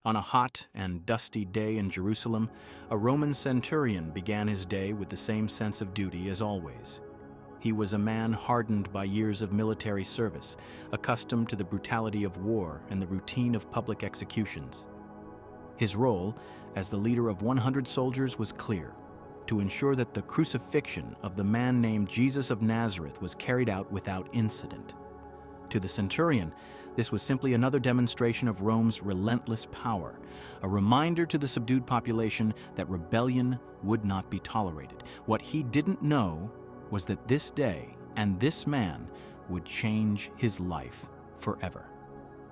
On a hot and dusty day in Jerusalem, a Roman centurion began his day with the same sense of duty as always. He was a man hardened by years of military service, accustomed to the brutality of war and the routine of public executions. His role, as the leader of 100 soldiers, was clear: to ensure that the crucifixion of the man named Jesus of Nazareth was carried out without incident. To the centurion, this was simply another demonstration of Rome's relentless power, a reminder to the subdued population that rebellion would not be tolerated. What he didn't know was that this day and this man would change his life forever.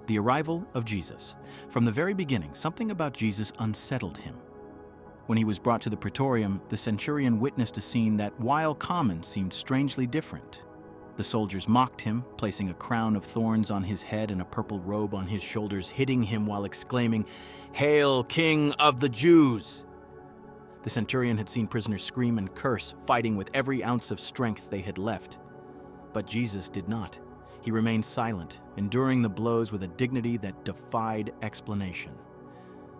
The arrival of Jesus. From the very beginning, something about Jesus unsettled him. When he was brought to the praetorium, the centurion witnessed a scene that, while common, seemed strangely different. The soldiers mocked him, placing a crown of thorns on his head and a purple robe on his shoulders, hitting him while exclaiming, "Hail, King of the Jews!" The centurion had seen prisoners scream and curse, fighting with every ounce of strength they had left. But Jesus did not. He remained silent, enduring the blows with a dignity that defied explanation.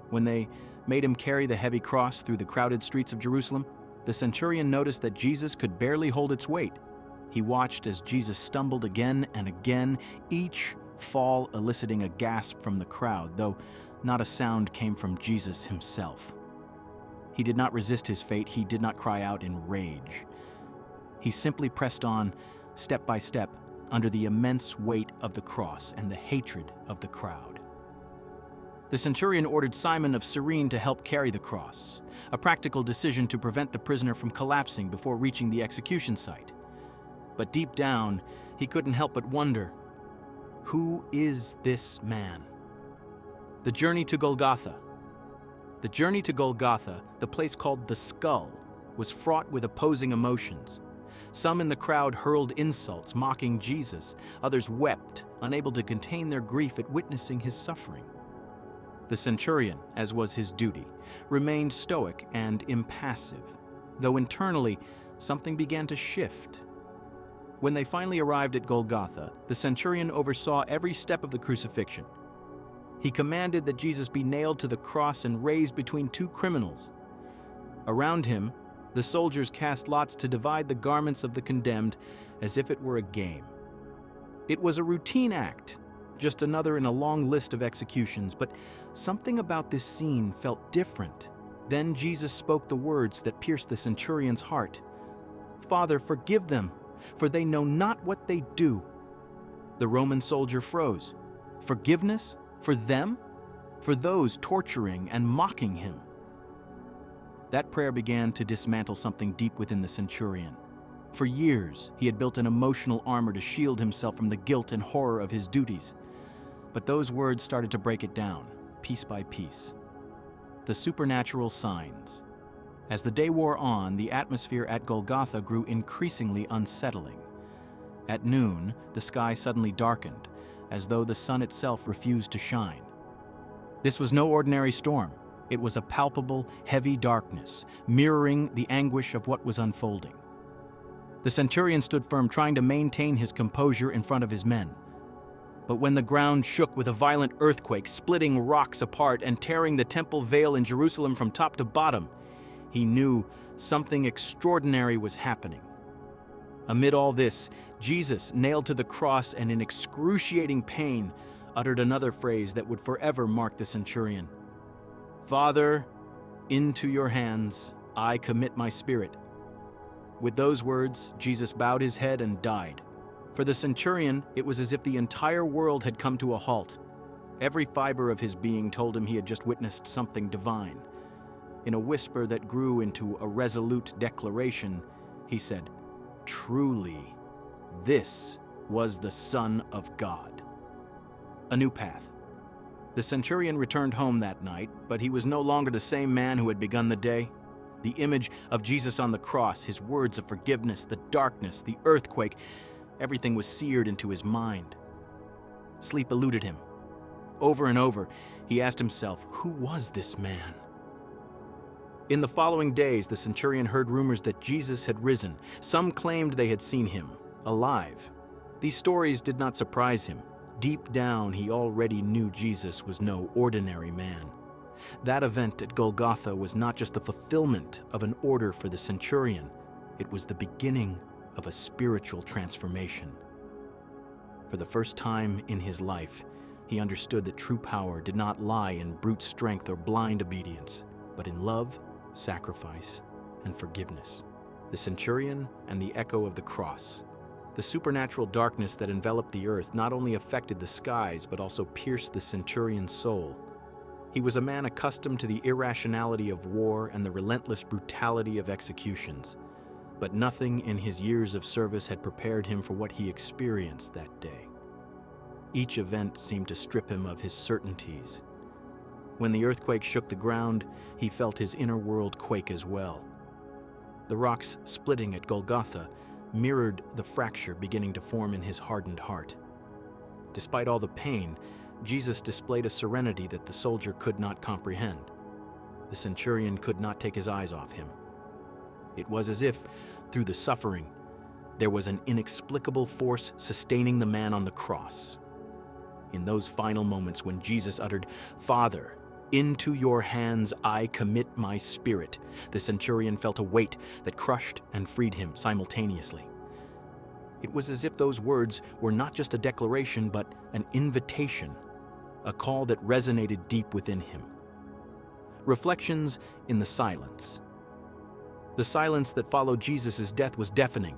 When they made him carry the heavy cross through the crowded streets of Jerusalem, the centurion noticed that Jesus could barely hold its weight. He watched as Jesus stumbled again and again, each fall eliciting a gasp from the crowd, though not a sound came from Jesus himself. He did not resist his fate. He did not cry out in rage. He simply pressed on, step by step, under the immense weight of the cross and the hatred of the crowd. The centurion ordered Simon of Cyrene to help carry the cross, a practical decision to prevent the prisoner from collapsing before reaching the execution site. But deep down, he couldn't help but wonder, who is this man? The journey to Golgotha. The journey to Golgotha, the place called the Skull, was fraught with opposing emotions. Some in the crowd hurled insults, mocking Jesus. Others wept, unable to contain their grief at witnessing his suffering. The centurion, as was his duty, remained stoic and impassive, though internally something began to shift. When they finally arrived at Golgotha, the centurion oversaw every step of the crucifixion. He commanded that Jesus be nailed to the cross and raised between two criminals. Around him, the soldiers cast lots to divide the garments of the condemned as if it were a game. It was a routine act, just another in a long list of executions, but something about this scene felt different. Then Jesus spoke the words that pierced the centurion's heart. "Father, forgive them, for they know not what they do." The Roman soldier froze. Forgiveness? For them? For those torturing and mocking him? That prayer began to dismantle something deep within the centurion. For years, he had built an emotional armor to shield himself from the guilt and horror of his duties. But those words started to break it down, piece by piece. The supernatural signs. As the day wore on, the atmosphere at Golgotha grew increasingly unsettling. At noon, the sky suddenly darkened, as though the sun itself refused to shine. This was no ordinary storm. It was a palpable, heavy darkness, mirroring the anguish of what was unfolding. The centurion stood firm, trying to maintain his composure in front of his men. But when the ground shook with a violent earthquake, splitting rocks apart and tearing the temple veil in Jerusalem from top to bottom, he knew something extraordinary was happening. Amid all this, Jesus, nailed to the cross and in excruciating pain, uttered another phrase that would forever mark the centurion. "Father, into your hands I commit my spirit." With those words, Jesus bowed his head and died. For the centurion, it was as if the entire world had come to a halt. Every fiber of his being told him he had just witnessed something divine. In a whisper that grew into a resolute declaration, he said, "Truly, this was the Son of God." A new path. The centurion returned home that night, but he was no longer the same man who had begun the day. The image of Jesus on the cross, his words of forgiveness, the darkness, the earthquake, everything was seared into his mind. Sleep eluded him. Over and over, he asked himself, who was this man? In the following days, the centurion heard rumors that Jesus had risen. Some claimed they had seen him, alive. These stories did not surprise him. Deep down, he already knew Jesus was no ordinary man. That event at Golgotha was not just the fulfillment of an order for the centurion, it was the beginning of a spiritual transformation. For the first time in his life, he understood that true power did not lie in brute strength or blind obedience, but in love, sacrifice, and forgiveness. The centurion and the echo of the cross. The supernatural darkness that enveloped the earth not only affected the skies, but also pierced the centurion's soul. He was a man accustomed to the irrationality of war and the relentless brutality of executions. But nothing in his years of service had prepared him for what he experienced that day. Each event seemed to strip him of his certainties. When the earthquake shook the ground, he felt his inner world quake as well. The rocks splitting at Golgotha mirrored the fracture beginning to form in his hardened heart. Despite all the pain, Jesus displayed a serenity that the soldier could not comprehend. The centurion could not take his eyes off him. It was as if, through the suffering, there was an inexplicable force sustaining the man on the cross. In those final moments when Jesus uttered, "Father, into your hands I commit my spirit," the centurion felt a weight that crushed and freed him simultaneously. It was as if those words were not just a declaration, but an invitation, a call that resonated deep within him. Reflections in the silence. The silence that followed Jesus' death was deafening.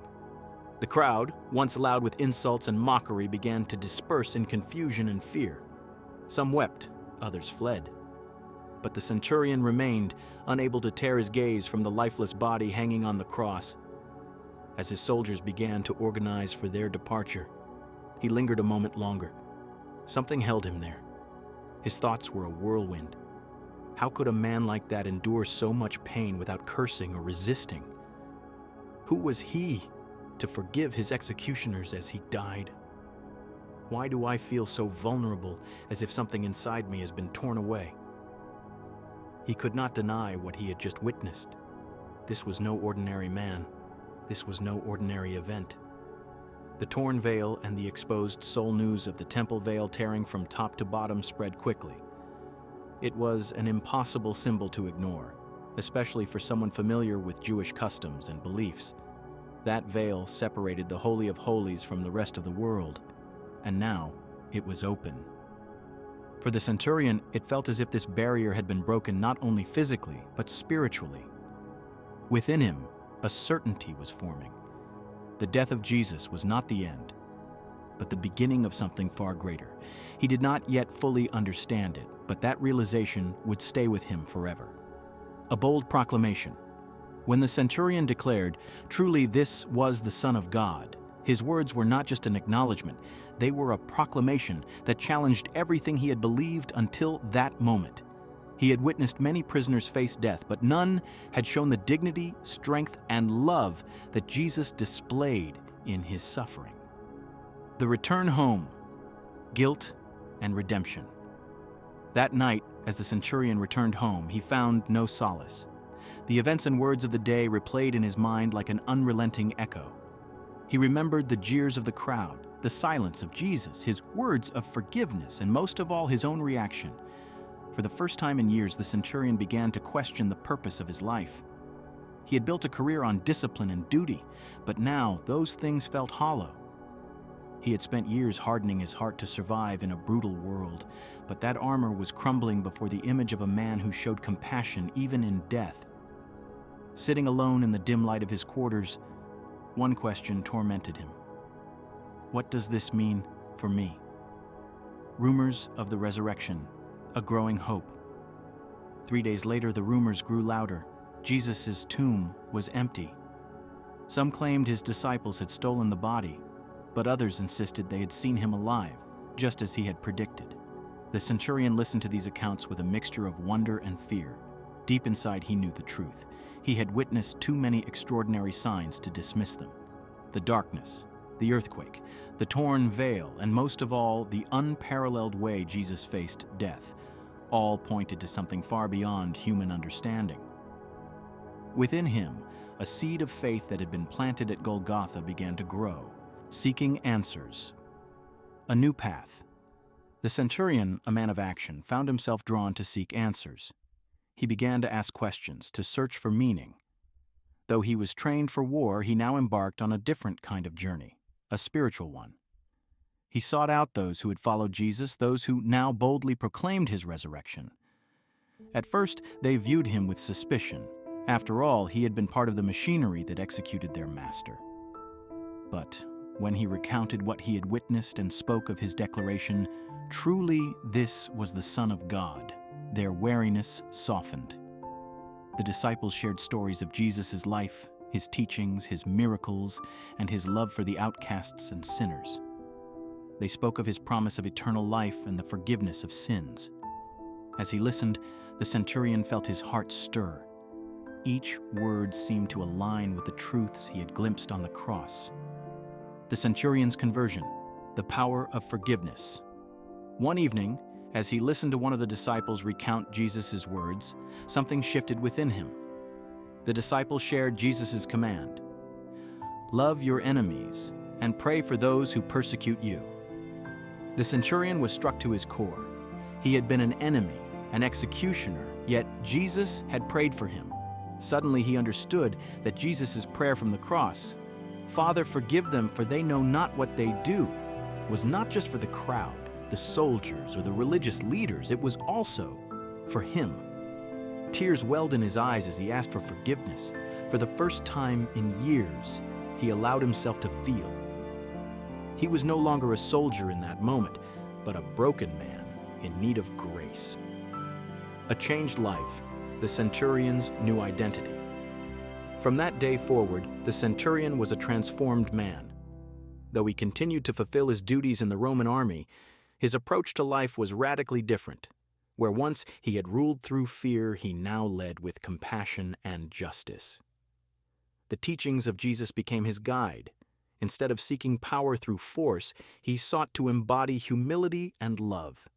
The crowd, once loud with insults and mockery, began to disperse in confusion and fear. Some wept, others fled. But the centurion remained, unable to tear his gaze from the lifeless body hanging on the cross. As his soldiers began to organize for their departure, he lingered a moment longer. Something held him there. His thoughts were a whirlwind. How could a man like that endure so much pain without cursing or resisting? Who was he to forgive his executioners as he died? Why do I feel so vulnerable, as if something inside me has been torn away? He could not deny what he had just witnessed. This was no ordinary man. This was no ordinary event. The torn veil and the exposed soul news of the temple veil tearing from top to bottom spread quickly. It was an impossible symbol to ignore, especially for someone familiar with Jewish customs and beliefs. That veil separated the Holy of Holies from the rest of the world, and now it was open. For the centurion, it felt as if this barrier had been broken not only physically, but spiritually. Within him, a certainty was forming. The death of Jesus was not the end, but the beginning of something far greater. He did not yet fully understand it, but that realization would stay with him forever. A bold proclamation. When the centurion declared, "Truly this was the Son of God," his words were not just an acknowledgement, they were a proclamation that challenged everything he had believed until that moment. He had witnessed many prisoners face death, but none had shown the dignity, strength, and love that Jesus displayed in his suffering. The return home, guilt, and redemption. That night, as the centurion returned home, he found no solace. The events and words of the day replayed in his mind like an unrelenting echo. He remembered the jeers of the crowd, the silence of Jesus, his words of forgiveness, and most of all, his own reaction. For the first time in years, the centurion began to question the purpose of his life. He had built a career on discipline and duty, but now those things felt hollow. He had spent years hardening his heart to survive in a brutal world, but that armor was crumbling before the image of a man who showed compassion even in death. Sitting alone in the dim light of his quarters, one question tormented him. What does this mean for me? Rumors of the resurrection, a growing hope. 3 days later, the rumors grew louder. Jesus' tomb was empty. Some claimed his disciples had stolen the body, but others insisted they had seen him alive, just as he had predicted. The centurion listened to these accounts with a mixture of wonder and fear. Deep inside, he knew the truth. He had witnessed too many extraordinary signs to dismiss them. The darkness, the earthquake, the torn veil, and most of all, the unparalleled way Jesus faced death, all pointed to something far beyond human understanding. Within him, a seed of faith that had been planted at Golgotha began to grow, seeking answers. A new path, The centurion, a man of action, found himself drawn to seek answers. He began to ask questions, to search for meaning. Though he was trained for war, he now embarked on a different kind of journey, a spiritual one. He sought out those who had followed Jesus, those who now boldly proclaimed his resurrection. At first, they viewed him with suspicion. After all, he had been part of the machinery that executed their master. But when he recounted what he had witnessed and spoke of his declaration, "Truly this was the Son of God," their wariness softened. The disciples shared stories of Jesus' life, his teachings, his miracles, and his love for the outcasts and sinners. They spoke of his promise of eternal life and the forgiveness of sins. As he listened, the centurion felt his heart stir. Each word seemed to align with the truths he had glimpsed on the cross. The centurion's conversion, the power of forgiveness. One evening, as he listened to one of the disciples recount Jesus' words, something shifted within him. The disciple shared Jesus' command: "Love your enemies and pray for those who persecute you." The centurion was struck to his core. He had been an enemy, an executioner, yet Jesus had prayed for him. Suddenly he understood that Jesus' prayer from the cross, "Father, forgive them, for they know not what they do," was not just for the crowd, the soldiers, or the religious leaders. It was also for him. Tears welled in his eyes as he asked for forgiveness. For the first time in years, he allowed himself to feel. He was no longer a soldier in that moment, but a broken man in need of grace. A changed life, the centurion's new identity. From that day forward, the centurion was a transformed man. Though he continued to fulfill his duties in the Roman army, his approach to life was radically different. Where once he had ruled through fear, he now led with compassion and justice. The teachings of Jesus became his guide. Instead of seeking power through force, he sought to embody humility and love.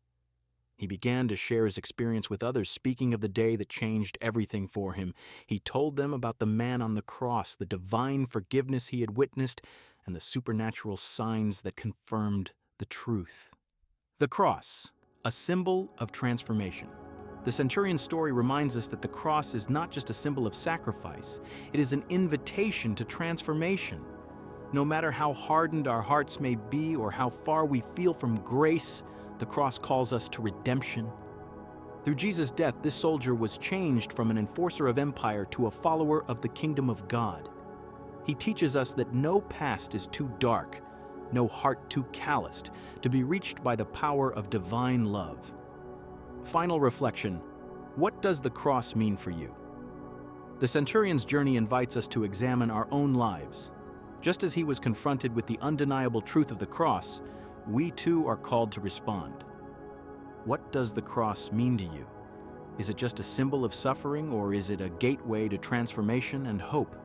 He began to share his experience with others, speaking of the day that changed everything for him. He told them about the man on the cross, the divine forgiveness he had witnessed, and the supernatural signs that confirmed the truth. The cross, a symbol of transformation. The centurion's story reminds us that the cross is not just a symbol of sacrifice, it is an invitation to transformation. No matter how hardened our hearts may be or how far we feel from grace, the cross calls us to redemption. Through Jesus' death, this soldier was changed from an enforcer of empire to a follower of the kingdom of God. He teaches us that no past is too dark, no heart too calloused, to be reached by the power of divine love. Final reflection: what does the cross mean for you? The centurion's journey invites us to examine our own lives. Just as he was confronted with the undeniable truth of the cross, we too are called to respond. What does the cross mean to you? Is it just a symbol of suffering, or is it a gateway to transformation and hope?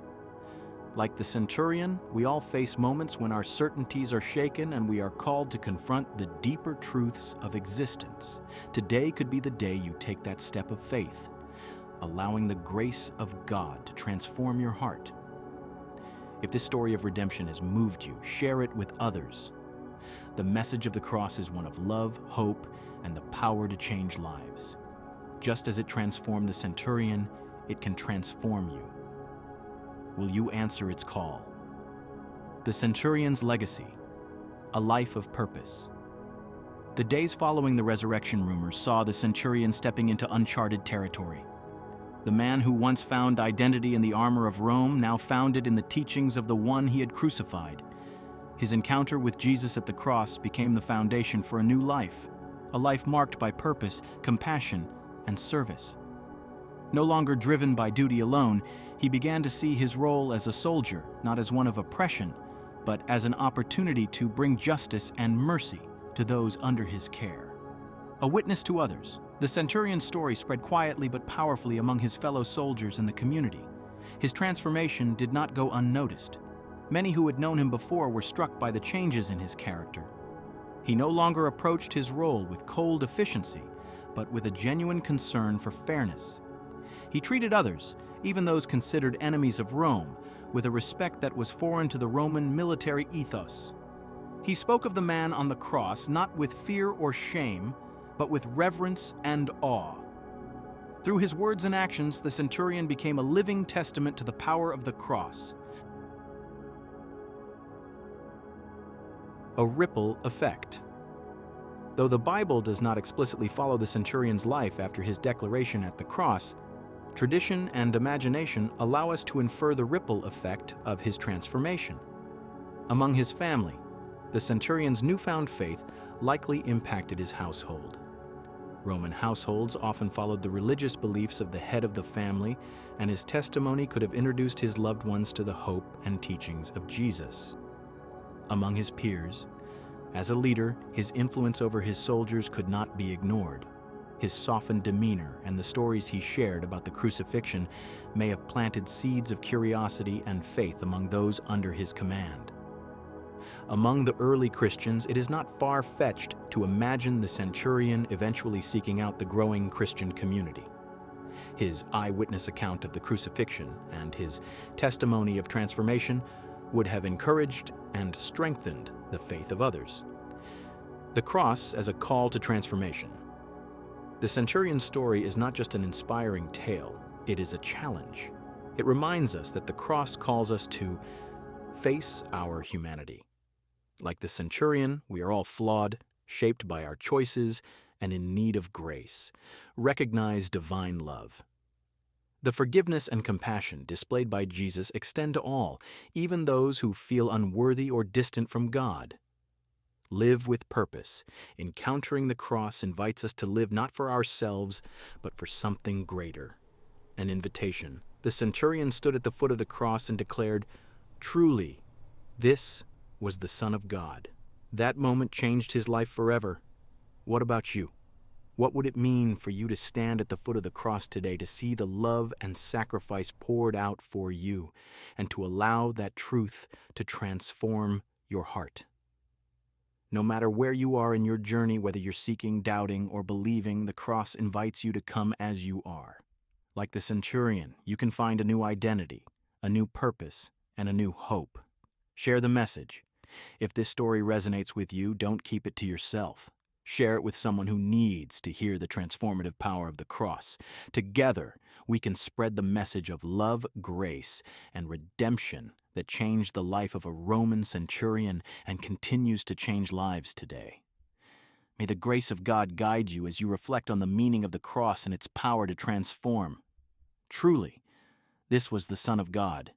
Like the centurion, we all face moments when our certainties are shaken and we are called to confront the deeper truths of existence. Today could be the day you take that step of faith, allowing the grace of God to transform your heart. If this story of redemption has moved you, share it with others. The message of the cross is one of love, hope, and the power to change lives. Just as it transformed the centurion, it can transform you. Will you answer its call? The centurion's legacy, a life of purpose. The days following the resurrection rumors saw the centurion stepping into uncharted territory. The man who once found identity in the armor of Rome now found it in the teachings of the one he had crucified. His encounter with Jesus at the cross became the foundation for a new life, a life marked by purpose, compassion, and service. No longer driven by duty alone, he began to see his role as a soldier, not as one of oppression, but as an opportunity to bring justice and mercy to those under his care. A witness to others, the centurion's story spread quietly but powerfully among his fellow soldiers and the community. His transformation did not go unnoticed. Many who had known him before were struck by the changes in his character. He no longer approached his role with cold efficiency, but with a genuine concern for fairness. He treated others, even those considered enemies of Rome, with a respect that was foreign to the Roman military ethos. He spoke of the man on the cross not with fear or shame, but with reverence and awe. Through his words and actions, the centurion became a living testament to the power of the cross. A ripple effect. Though the Bible does not explicitly follow the centurion's life after his declaration at the cross, tradition and imagination allow us to infer the ripple effect of his transformation. Among his family, the centurion's newfound faith likely impacted his household. Roman households often followed the religious beliefs of the head of the family, and his testimony could have introduced his loved ones to the hope and teachings of Jesus. Among his peers, as a leader, his influence over his soldiers could not be ignored. His softened demeanor and the stories he shared about the crucifixion may have planted seeds of curiosity and faith among those under his command. Among the early Christians, it is not far-fetched to imagine the centurion eventually seeking out the growing Christian community. His eyewitness account of the crucifixion and his testimony of transformation would have encouraged and strengthened the faith of others. The cross as a call to transformation. The centurion's story is not just an inspiring tale, it is a challenge. It reminds us that the cross calls us to face our humanity. Like the centurion, we are all flawed, shaped by our choices, and in need of grace. Recognize divine love. The forgiveness and compassion displayed by Jesus extend to all, even those who feel unworthy or distant from God. Live with purpose. Encountering the cross invites us to live not for ourselves, but for something greater. An invitation. The centurion stood at the foot of the cross and declared, "Truly, this was the Son of God." That moment changed his life forever. What about you? What would it mean for you to stand at the foot of the cross today, to see the love and sacrifice poured out for you, and to allow that truth to transform your heart? No matter where you are in your journey, whether you're seeking, doubting, or believing, the cross invites you to come as you are. Like the centurion, you can find a new identity, a new purpose, and a new hope. Share the message. If this story resonates with you, don't keep it to yourself. Share it with someone who needs to hear the transformative power of the cross. Together, we can spread the message of love, grace, and redemption that changed the life of a Roman centurion and continues to change lives today. May the grace of God guide you as you reflect on the meaning of the cross and its power to transform. Truly, this was the Son of God,